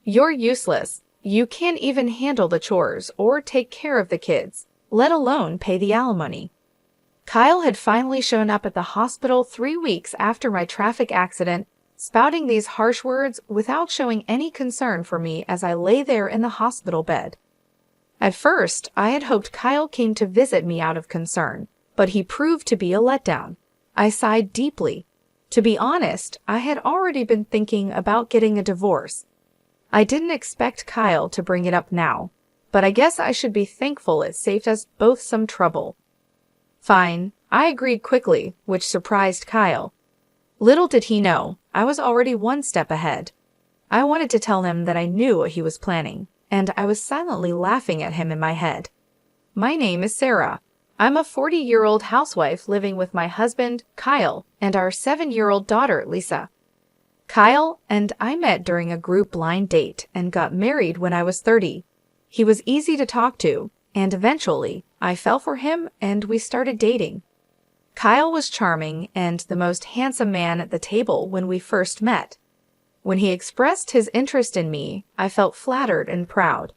You're useless. You can't even handle the chores or take care of the kids, let alone pay the alimony. Kyle had finally shown up at the hospital 3 weeks after my traffic accident, spouting these harsh words without showing any concern for me as I lay there in the hospital bed. At first, I had hoped Kyle came to visit me out of concern, but he proved to be a letdown. I sighed deeply. To be honest, I had already been thinking about getting a divorce. I didn't expect Kyle to bring it up now, but I guess I should be thankful it saved us both some trouble. Fine, I agreed quickly, which surprised Kyle. Little did he know, I was already one step ahead. I wanted to tell him that I knew what he was planning, and I was silently laughing at him in my head. My name is Sarah. I'm a 40-year-old housewife living with my husband, Kyle, and our 7-year-old daughter, Lisa. Kyle and I met during a group blind date and got married when I was 30. He was easy to talk to, and eventually, I fell for him and we started dating. Kyle was charming and the most handsome man at the table when we first met. When he expressed his interest in me, I felt flattered and proud.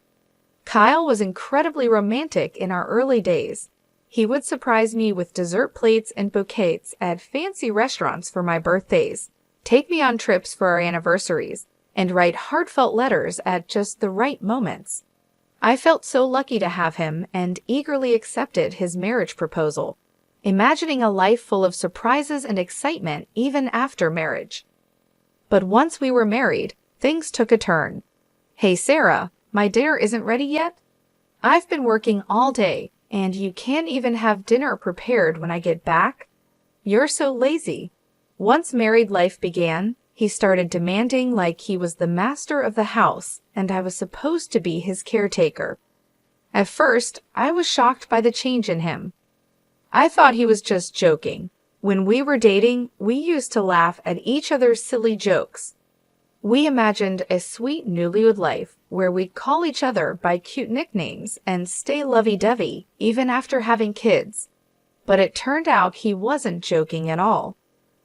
Kyle was incredibly romantic in our early days. He would surprise me with dessert plates and bouquets at fancy restaurants for my birthdays, take me on trips for our anniversaries, and write heartfelt letters at just the right moments. I felt so lucky to have him and eagerly accepted his marriage proposal, imagining a life full of surprises and excitement even after marriage. But once we were married, things took a turn. Hey Sarah, my dinner isn't ready yet? I've been working all day, and you can't even have dinner prepared when I get back? You're so lazy. Once married life began, he started demanding like he was the master of the house and I was supposed to be his caretaker. At first, I was shocked by the change in him. I thought he was just joking. When we were dating, we used to laugh at each other's silly jokes. We imagined a sweet newlywed life where we'd call each other by cute nicknames and stay lovey-dovey even after having kids. But it turned out he wasn't joking at all.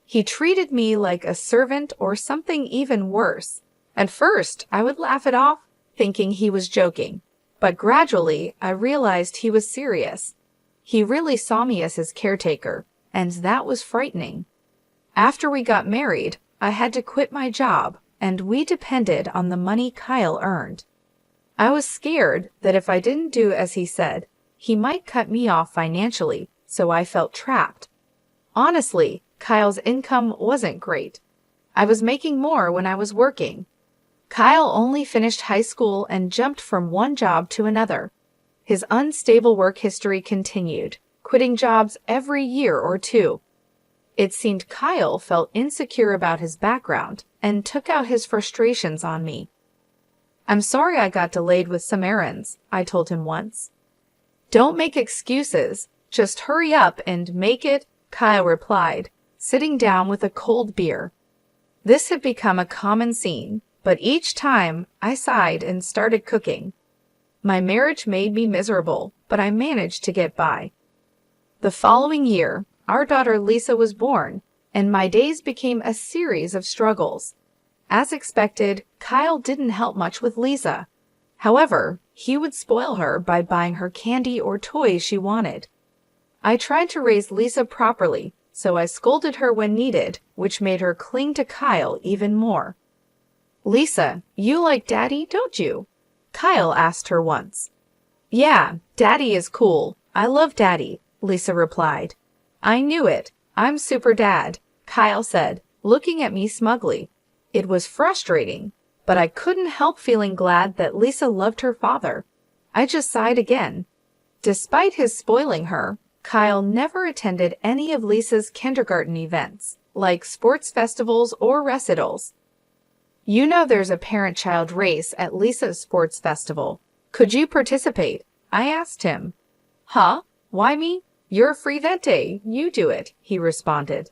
He treated me like a servant or something even worse. At first, I would laugh it off, thinking he was joking. But gradually, I realized he was serious. He really saw me as his caretaker, and that was frightening. After we got married, I had to quit my job, and we depended on the money Kyle earned. I was scared that if I didn't do as he said, he might cut me off financially, so I felt trapped. Honestly, Kyle's income wasn't great. I was making more when I was working. Kyle only finished high school and jumped from one job to another. His unstable work history continued, quitting jobs every year or two. It seemed Kyle felt insecure about his background and took out his frustrations on me. I'm sorry I got delayed with some errands, I told him once. Don't make excuses. Just hurry up and make it, Kyle replied, sitting down with a cold beer. This had become a common scene, but each time I sighed and started cooking. My marriage made me miserable, but I managed to get by. The following year, our daughter Lisa was born, and my days became a series of struggles. As expected, Kyle didn't help much with Lisa. However, he would spoil her by buying her candy or toys she wanted. I tried to raise Lisa properly, so I scolded her when needed, which made her cling to Kyle even more. Lisa, you like Daddy, don't you? Kyle asked her once. Yeah, Daddy is cool. I love Daddy, Lisa replied. I knew it. I'm super dad, Kyle said, looking at me smugly. It was frustrating, but I couldn't help feeling glad that Lisa loved her father. I just sighed again. Despite his spoiling her, Kyle never attended any of Lisa's kindergarten events, like sports festivals or recitals. You know there's a parent-child race at Lisa's sports festival. Could you participate? I asked him. Huh? Why me? You're free that day. You do it, he responded.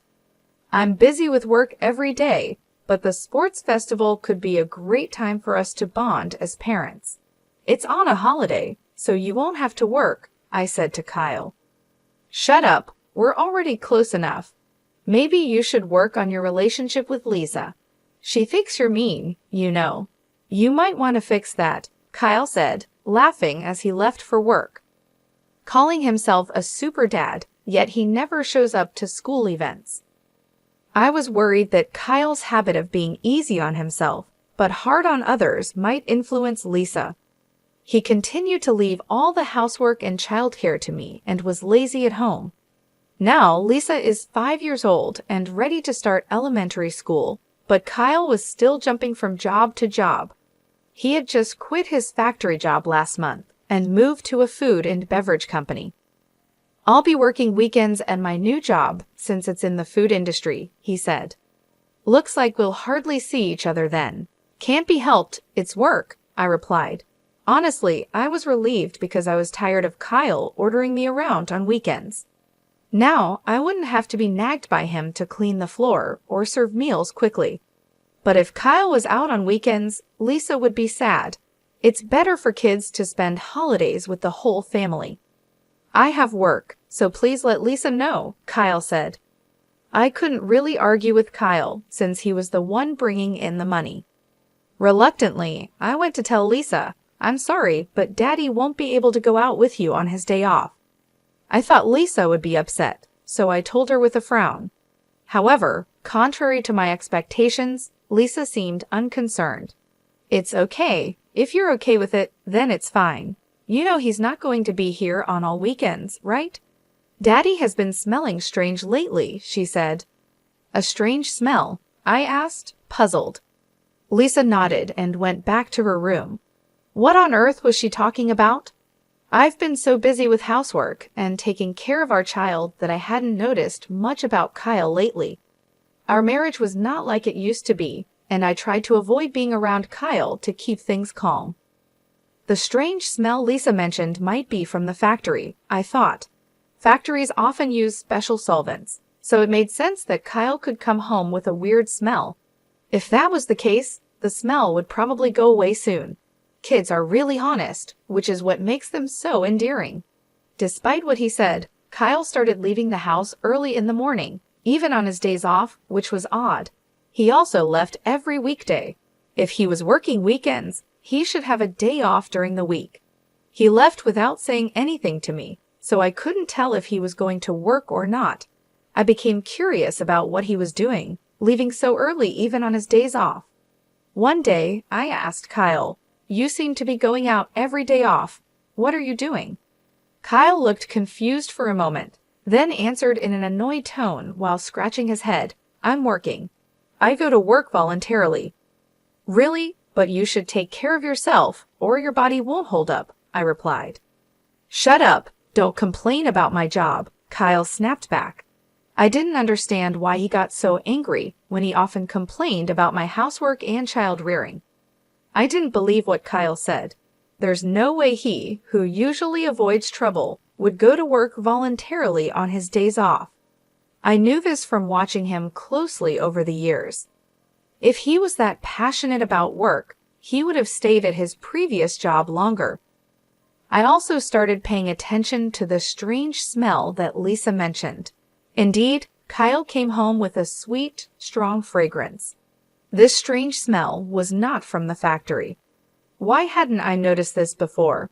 I'm busy with work every day, but the sports festival could be a great time for us to bond as parents. It's on a holiday, so you won't have to work, I said to Kyle. Shut up. We're already close enough. Maybe you should work on your relationship with Lisa. She thinks you're mean, you know. You might want to fix that, Kyle said, laughing as he left for work. Calling himself a super dad, yet he never shows up to school events. I was worried that Kyle's habit of being easy on himself, but hard on others, might influence Lisa. He continued to leave all the housework and childcare to me and was lazy at home. Now, Lisa is 5 years old and ready to start elementary school, but Kyle was still jumping from job to job. He had just quit his factory job last month and moved to a food and beverage company. I'll be working weekends at my new job since it's in the food industry, he said. Looks like we'll hardly see each other then. Can't be helped, it's work, I replied. Honestly, I was relieved because I was tired of Kyle ordering me around on weekends. Now, I wouldn't have to be nagged by him to clean the floor or serve meals quickly. But if Kyle was out on weekends, Lisa would be sad. It's better for kids to spend holidays with the whole family. I have work, so please let Lisa know, Kyle said. I couldn't really argue with Kyle since he was the one bringing in the money. Reluctantly, I went to tell Lisa, I'm sorry, but Daddy won't be able to go out with you on his day off. I thought Lisa would be upset, so I told her with a frown. However, contrary to my expectations, Lisa seemed unconcerned. It's okay. If you're okay with it, then it's fine. You know he's not going to be here on all weekends, right? Daddy has been smelling strange lately, she said. A strange smell? I asked, puzzled. Lisa nodded and went back to her room. What on earth was she talking about? I've been so busy with housework and taking care of our child that I hadn't noticed much about Kyle lately. Our marriage was not like it used to be, and I tried to avoid being around Kyle to keep things calm. The strange smell Lisa mentioned might be from the factory, I thought. Factories often use special solvents, so it made sense that Kyle could come home with a weird smell. If that was the case, the smell would probably go away soon. Kids are really honest, which is what makes them so endearing. Despite what he said, Kyle started leaving the house early in the morning, even on his days off, which was odd. He also left every weekday. If he was working weekends, he should have a day off during the week. He left without saying anything to me, so I couldn't tell if he was going to work or not. I became curious about what he was doing, leaving so early even on his days off. One day, I asked Kyle, You seem to be going out every day off. What are you doing? Kyle looked confused for a moment, then answered in an annoyed tone while scratching his head, I'm working. I go to work voluntarily. Really? But you should take care of yourself, or your body won't hold up, I replied. Shut up. Don't complain about my job, Kyle snapped back. I didn't understand why he got so angry when he often complained about my housework and child rearing. I didn't believe what Kyle said. There's no way he, who usually avoids trouble, would go to work voluntarily on his days off. I knew this from watching him closely over the years. If he was that passionate about work, he would have stayed at his previous job longer. I also started paying attention to the strange smell that Lisa mentioned. Indeed, Kyle came home with a sweet, strong fragrance. This strange smell was not from the factory. Why hadn't I noticed this before?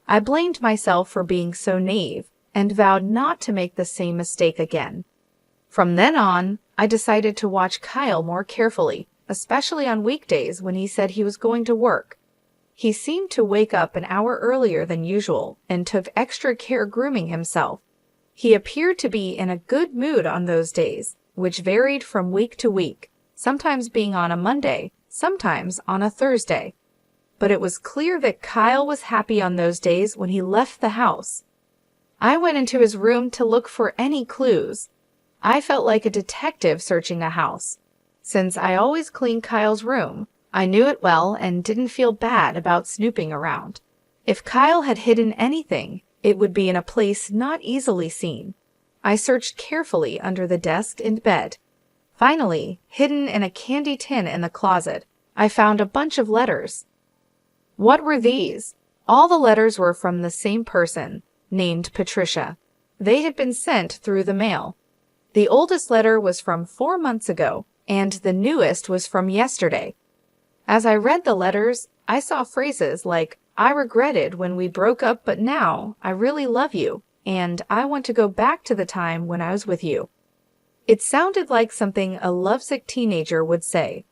I blamed myself for being so naive and vowed not to make the same mistake again. From then on, I decided to watch Kyle more carefully, especially on weekdays when he said he was going to work. He seemed to wake up an hour earlier than usual and took extra care grooming himself. He appeared to be in a good mood on those days, which varied from week to week, sometimes being on a Monday, sometimes on a Thursday. But it was clear that Kyle was happy on those days when he left the house. I went into his room to look for any clues. I felt like a detective searching a house. Since I always clean Kyle's room, I knew it well and didn't feel bad about snooping around. If Kyle had hidden anything, it would be in a place not easily seen. I searched carefully under the desk and bed. Finally, hidden in a candy tin in the closet, I found a bunch of letters. What were these? All the letters were from the same person, named Patricia. They had been sent through the mail. The oldest letter was from 4 months ago, and the newest was from yesterday. As I read the letters, I saw phrases like, "I regretted when we broke up, but now I really love you, and I want to go back to the time when I was with you." It sounded like something a lovesick teenager would say.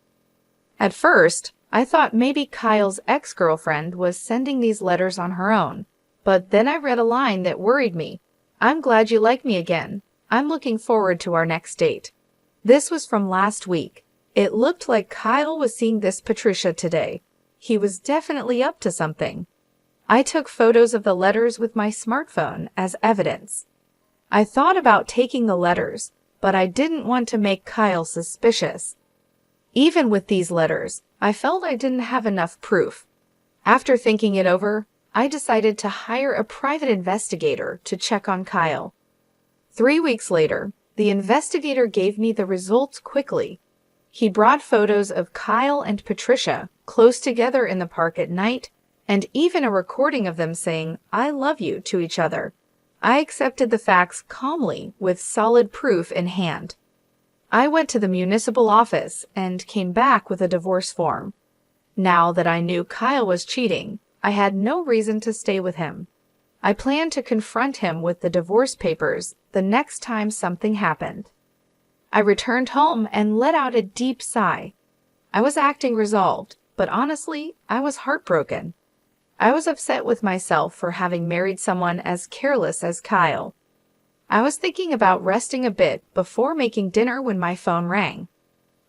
At first, I thought maybe Kyle's ex-girlfriend was sending these letters on her own, but then I read a line that worried me. "I'm glad you like me again. I'm looking forward to our next date." This was from last week. It looked like Kyle was seeing this Patricia today. He was definitely up to something. I took photos of the letters with my smartphone as evidence. I thought about taking the letters, but I didn't want to make Kyle suspicious. Even with these letters, I felt I didn't have enough proof. After thinking it over, I decided to hire a private investigator to check on Kyle. 3 weeks later, the investigator gave me the results quickly. He brought photos of Kyle and Patricia close together in the park at night, and even a recording of them saying, "I love you" to each other. I accepted the facts calmly with solid proof in hand. I went to the municipal office and came back with a divorce form. Now that I knew Kyle was cheating, I had no reason to stay with him. I planned to confront him with the divorce papers the next time something happened. I returned home and let out a deep sigh. I was acting resolved, but honestly, I was heartbroken. I was upset with myself for having married someone as careless as Kyle. I was thinking about resting a bit before making dinner when my phone rang.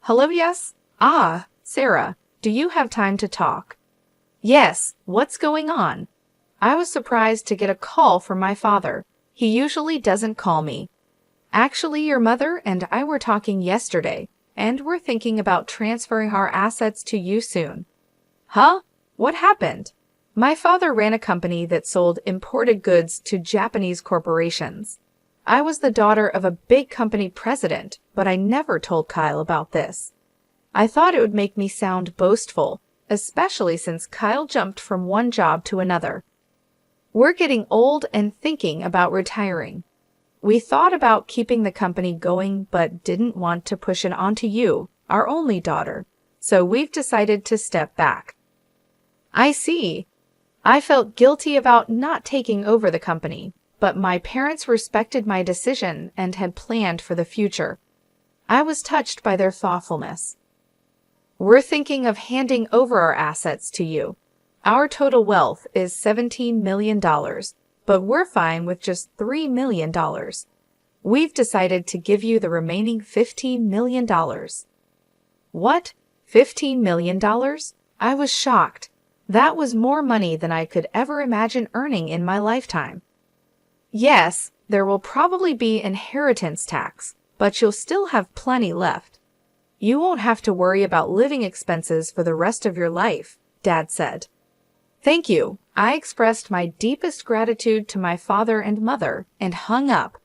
"Hello, yes? Ah, Sarah, do you have time to talk?" "Yes, what's going on?" I was surprised to get a call from my father. He usually doesn't call me. "Actually, your mother and I were talking yesterday, and we're thinking about transferring our assets to you soon." "Huh? What happened?" My father ran a company that sold imported goods to Japanese corporations. I was the daughter of a big company president, but I never told Kyle about this. I thought it would make me sound boastful, especially since Kyle jumped from one job to another. We're getting old and thinking about retiring. We thought about keeping the company going, but didn't want to push it onto you, our only daughter. So we've decided to step back. I see. I felt guilty about not taking over the company, but my parents respected my decision and had planned for the future. I was touched by their thoughtfulness. We're thinking of handing over our assets to you. Our total wealth is $17 million, but we're fine with just $3 million. We've decided to give you the remaining $15 million. What? $15 million? I was shocked. That was more money than I could ever imagine earning in my lifetime. Yes, there will probably be inheritance tax, but you'll still have plenty left. You won't have to worry about living expenses for the rest of your life, Dad said. Thank you. I expressed my deepest gratitude to my father and mother and hung up.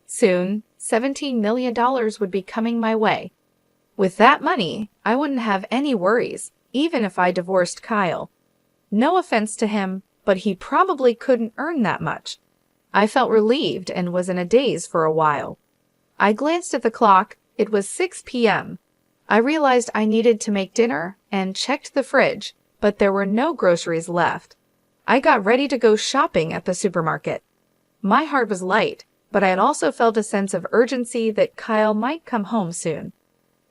Soon, $17 million would be coming my way. With that money, I wouldn't have any worries, even if I divorced Kyle. No offense to him, but he probably couldn't earn that much. I felt relieved and was in a daze for a while. I glanced at the clock. It was 6 p.m. I realized I needed to make dinner and checked the fridge, but there were no groceries left. I got ready to go shopping at the supermarket. My heart was light, but I had also felt a sense of urgency that Kyle might come home soon.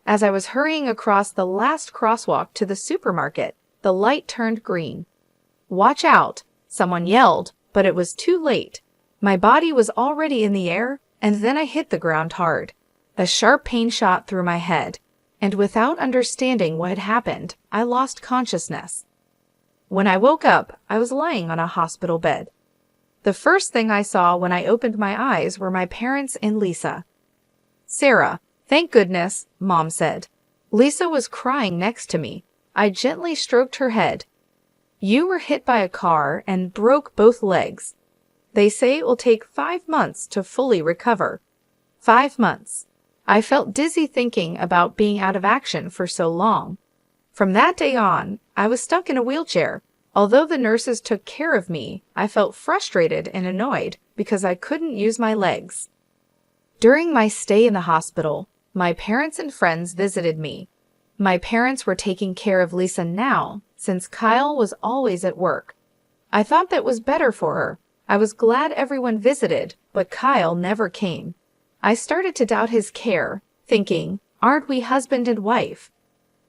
As I was hurrying across the last crosswalk to the supermarket, the light turned green. "Watch out!" someone yelled, but it was too late. My body was already in the air, and then I hit the ground hard. A sharp pain shot through my head, and without understanding what had happened, I lost consciousness. When I woke up, I was lying on a hospital bed. The first thing I saw when I opened my eyes were my parents and Lisa. "Sarah, thank goodness," Mom said. Lisa was crying next to me. I gently stroked her head. "You were hit by a car and broke both legs. They say it will take 5 months to fully recover." 5 months. I felt dizzy thinking about being out of action for so long. From that day on, I was stuck in a wheelchair. Although the nurses took care of me, I felt frustrated and annoyed because I couldn't use my legs. During my stay in the hospital, my parents and friends visited me. My parents were taking care of Lisa now, since Kyle was always at work. I thought that was better for her. I was glad everyone visited, but Kyle never came. I started to doubt his care, thinking, aren't we husband and wife?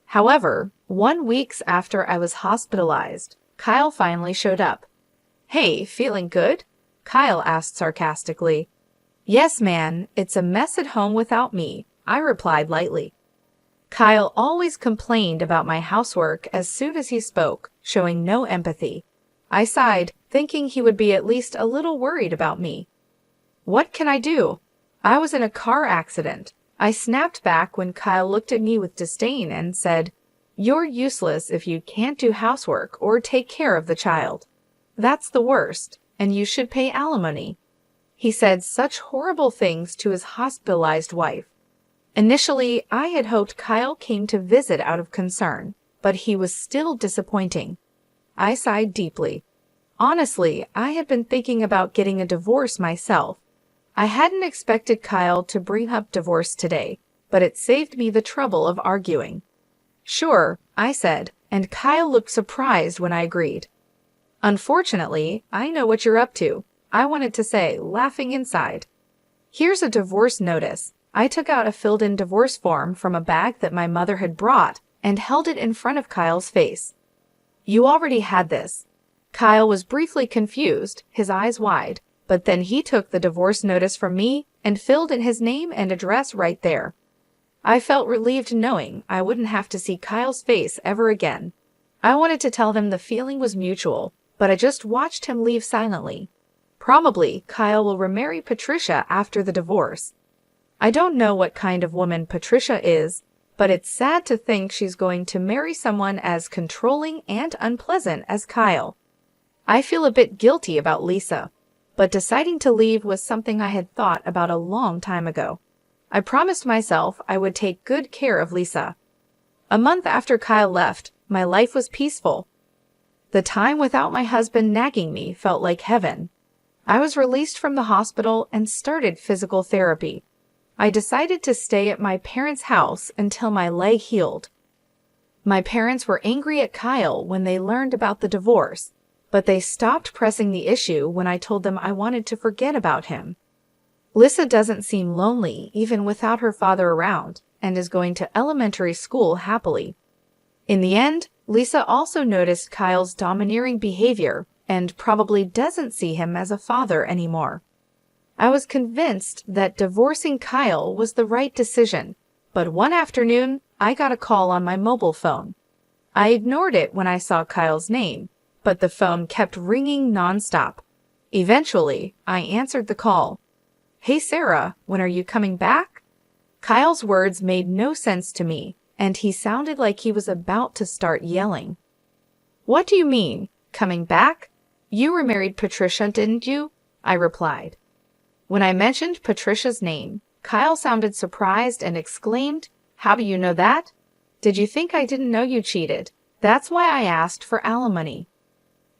However, 1 week after I was hospitalized, Kyle finally showed up. Hey, feeling good? Kyle asked sarcastically. Yes, man, it's a mess at home without me, I replied lightly. Kyle always complained about my housework as soon as he spoke, showing no empathy. I sighed, thinking he would be at least a little worried about me. What can I do? I was in a car accident. I snapped back when Kyle looked at me with disdain and said, You're useless if you can't do housework or take care of the child. That's the worst, and you should pay alimony. He said such horrible things to his hospitalized wife. Initially, I had hoped Kyle came to visit out of concern, but he was still disappointing. I sighed deeply. Honestly, I had been thinking about getting a divorce myself. I hadn't expected Kyle to bring up divorce today, but it saved me the trouble of arguing. Sure, I said, and Kyle looked surprised when I agreed. Unfortunately, I know what you're up to, I wanted to say, laughing inside. Here's a divorce notice. I took out a filled-in divorce form from a bag that my mother had brought and held it in front of Kyle's face. You already had this. Kyle was briefly confused, his eyes wide, but then he took the divorce notice from me and filled in his name and address right there. I felt relieved knowing I wouldn't have to see Kyle's face ever again. I wanted to tell them the feeling was mutual, but I just watched him leave silently. Probably Kyle will remarry Patricia after the divorce. I don't know what kind of woman Patricia is, but it's sad to think she's going to marry someone as controlling and unpleasant as Kyle. I feel a bit guilty about Lisa, but deciding to leave was something I had thought about a long time ago. I promised myself I would take good care of Lisa. A month after Kyle left, my life was peaceful. The time without my husband nagging me felt like heaven. I was released from the hospital and started physical therapy. I decided to stay at my parents' house until my leg healed. My parents were angry at Kyle when they learned about the divorce, but they stopped pressing the issue when I told them I wanted to forget about him. Lisa doesn't seem lonely even without her father around and is going to elementary school happily. In the end, Lisa also noticed Kyle's domineering behavior and probably doesn't see him as a father anymore. I was convinced that divorcing Kyle was the right decision, but one afternoon, I got a call on my mobile phone. I ignored it when I saw Kyle's name, but the phone kept ringing nonstop. Eventually, I answered the call. Hey Sarah, when are you coming back? Kyle's words made no sense to me, and he sounded like he was about to start yelling. What do you mean, coming back? You remarried Patricia, didn't you? I replied. When I mentioned Patricia's name, Kyle sounded surprised and exclaimed, How do you know that? Did you think I didn't know you cheated? That's why I asked for alimony.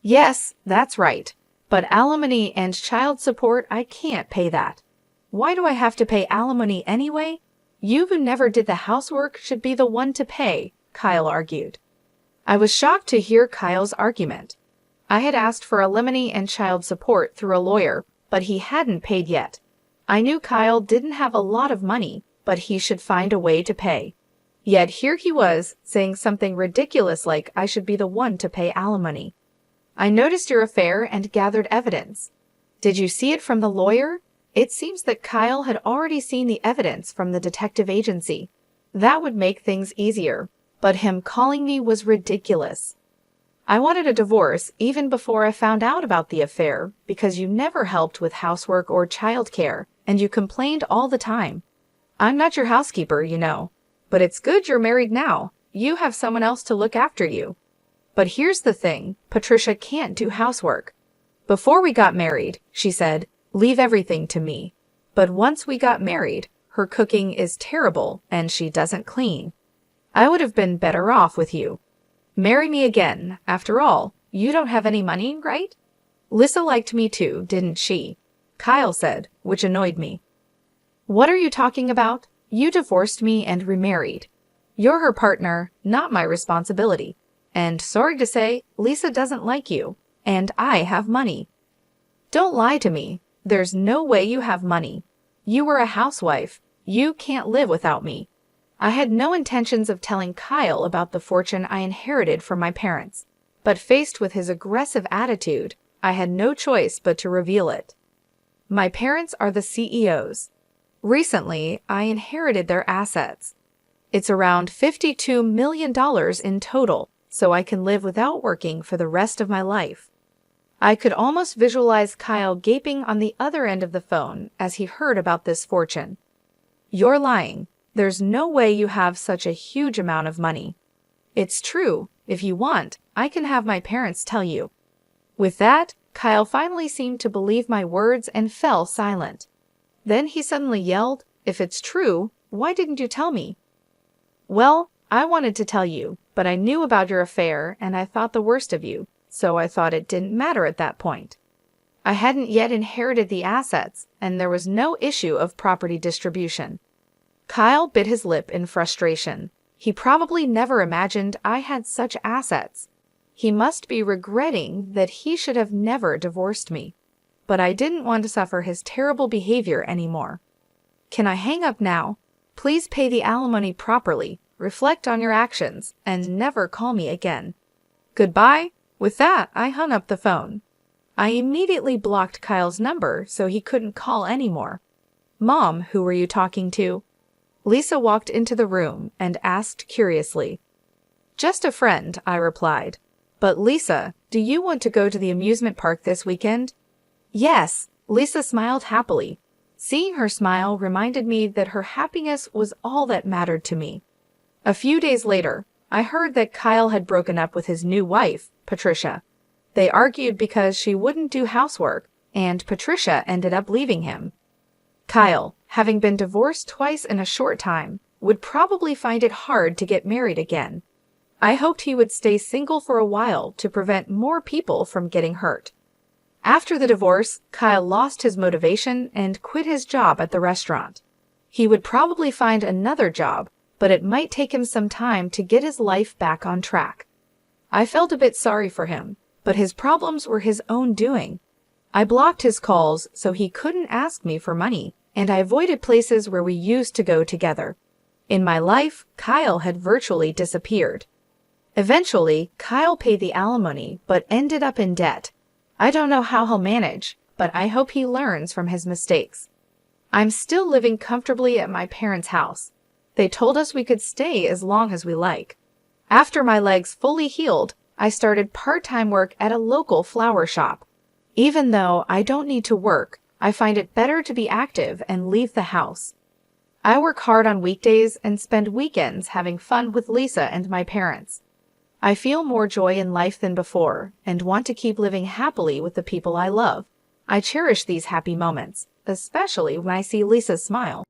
Yes, that's right. But alimony and child support, I can't pay that. Why do I have to pay alimony anyway? You who never did the housework should be the one to pay, Kyle argued. I was shocked to hear Kyle's argument. I had asked for alimony and child support through a lawyer, but he hadn't paid yet. I knew Kyle didn't have a lot of money, but he should find a way to pay. Yet here he was, saying something ridiculous like I should be the one to pay alimony. I noticed your affair and gathered evidence. Did you see it from the lawyer? It seems that Kyle had already seen the evidence from the detective agency. That would make things easier, but him calling me was ridiculous. I wanted a divorce even before I found out about the affair because you never helped with housework or childcare, and you complained all the time. I'm not your housekeeper, you know, but it's good you're married now. You have someone else to look after you. But here's the thing, Patricia can't do housework. Before we got married, she said, leave everything to me. But once we got married, her cooking is terrible and she doesn't clean. I would have been better off with you. Marry me again. After all, you don't have any money, right? Lisa liked me too, didn't she? Kyle said, which annoyed me. What are you talking about? You divorced me and remarried. You're her partner, not my responsibility. And sorry to say, Lisa doesn't like you, and I have money. Don't lie to me. There's no way you have money. You were a housewife. You can't live without me. I had no intentions of telling Kyle about the fortune I inherited from my parents, but faced with his aggressive attitude, I had no choice but to reveal it. My parents are the CEOs. Recently, I inherited their assets. It's around $52 million in total, so I can live without working for the rest of my life. I could almost visualize Kyle gaping on the other end of the phone as he heard about this fortune. You're lying. There's no way you have such a huge amount of money. It's true. If you want, I can have my parents tell you. With that, Kyle finally seemed to believe my words and fell silent. Then he suddenly yelled, "If it's true, why didn't you tell me?" Well, I wanted to tell you, but I knew about your affair and I thought the worst of you, so I thought it didn't matter at that point. I hadn't yet inherited the assets, and there was no issue of property distribution. Kyle bit his lip in frustration. He probably never imagined I had such assets. He must be regretting that he should have never divorced me. But I didn't want to suffer his terrible behavior anymore. Can I hang up now? Please pay the alimony properly, reflect on your actions, and never call me again. Goodbye. With that, I hung up the phone. I immediately blocked Kyle's number so he couldn't call anymore. Mom, who were you talking to? Lisa walked into the room and asked curiously. Just a friend, I replied. But Lisa, do you want to go to the amusement park this weekend? Yes, Lisa smiled happily. Seeing her smile reminded me that her happiness was all that mattered to me. A few days later, I heard that Kyle had broken up with his new wife, Patricia. They argued because she wouldn't do housework, and Patricia ended up leaving him. Kyle, having been divorced twice in a short time, would probably find it hard to get married again. I hoped he would stay single for a while to prevent more people from getting hurt. After the divorce, Kyle lost his motivation and quit his job at the restaurant. He would probably find another job, but it might take him some time to get his life back on track. I felt a bit sorry for him, but his problems were his own doing. I blocked his calls so he couldn't ask me for money, and I avoided places where we used to go together. In my life, Kyle had virtually disappeared. Eventually, Kyle paid the alimony but ended up in debt. I don't know how he'll manage, but I hope he learns from his mistakes. I'm still living comfortably at my parents' house. They told us we could stay as long as we like. After my legs fully healed, I started part-time work at a local flower shop. Even though I don't need to work, I find it better to be active and leave the house. I work hard on weekdays and spend weekends having fun with Lisa and my parents. I feel more joy in life than before and want to keep living happily with the people I love. I cherish these happy moments, especially when I see Lisa's smile.